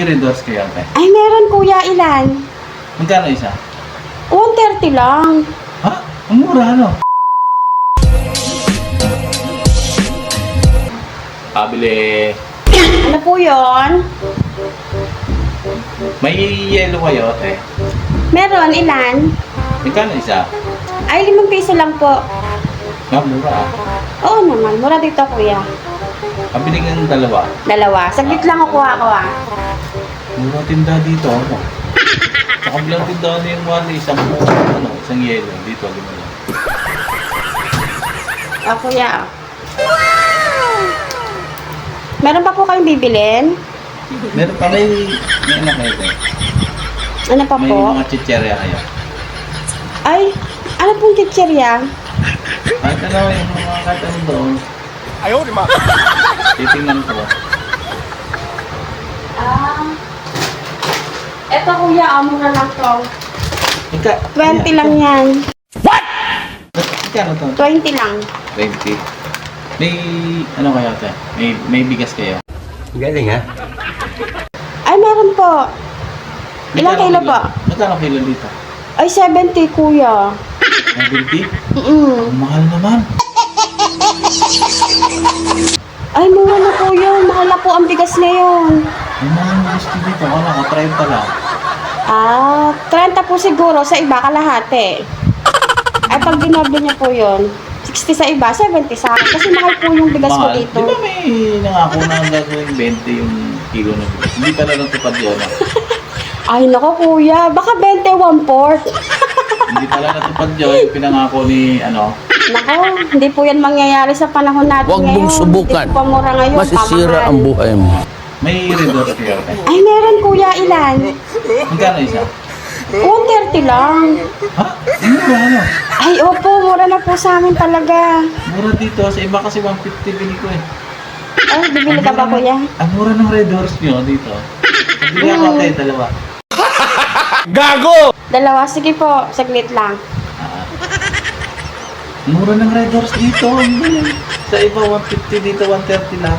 Red Doors kayo, ate? Ay, meron kuya. Ilan? Magkano isa? 130 lang. Ha? Ang mura, ano? Pabili. Ano po yon? May yellow kayo, ate? Meron. Ilan? Magkano isa? Ay, 5 piso lang po. Mura. Oo naman. Mura dito kuya. Pabili ka ng dalawa. Dalawa. Saglit lang kukuha ko ah. Mura tinda dito, ano? Sa kabilang tindahan yung wali, isang yellow. Dito, lima lang. Ah, kuya. Meron pa po kayong bibilin? Meron pa may ano kayo ko? Ano pa May po? mga chicherya kayo. Ay, ano pong chichirya? Kahit ano yung mga kahit ano doon. Ayaw, di ma. Titingnan ko. Eto kuya, amo na lang to. 20 lang yan. Magkano to? 20 lang. 20. May ano kayo ate? May bigas kayo? Galing, ha? Ay, meron po. Ilang Magkano kilo po? Magkano kilo dito? Ay, 70 kuya. 70? Mm. Ang mahal naman. Ay, mura na kuya. Mahal na po ang bigas ngayon. Ang mahal na gusto dito. Ano ko, 30 lang. Ah, 30 po siguro sa iba kalahati. Ay, pag dinoble niya po yun, 60 sa iba, 70 sa akin. Kasi mahal po yung bigas ko Mahal. dito. Di ba may nangako na gagawin 20 yung kilo ng bigas? Hindi pala natupad yun. Ah. Ay, nako kuya. Baka 21/4. Hindi pala natupad yun. Yung pinangako ni ano. Nako, hindi po yan mangyayari sa panahon natin Huwag ngayon. mong subukan. Hindi po pamura ngayon. Masisira pamahal. ang buhay mo. May Red Doors kayo ate? Ay, meron kuya. Ilan? Magkano isa? 130 lang. Ha? Ang mura ano? Ay, opo. Mura na po sa amin talaga. Mura dito. Sa iba kasi 150 bili ko eh. Ay, bibili ka ba kuya? Ang mura ng Red Doors nyo dito. Bili ako tayo dalawa. Gago! Dalawa. Sige po. Saglit lang. Ah. Mura ng Red Doors dito. Ang galing. Sa iba 150 dito 130 lang.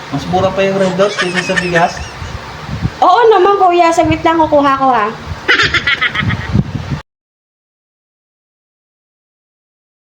Mas mura pa yung Red Doors kaysa sa bigas. Oo naman kuya. Saglit lang kukuha ko ha.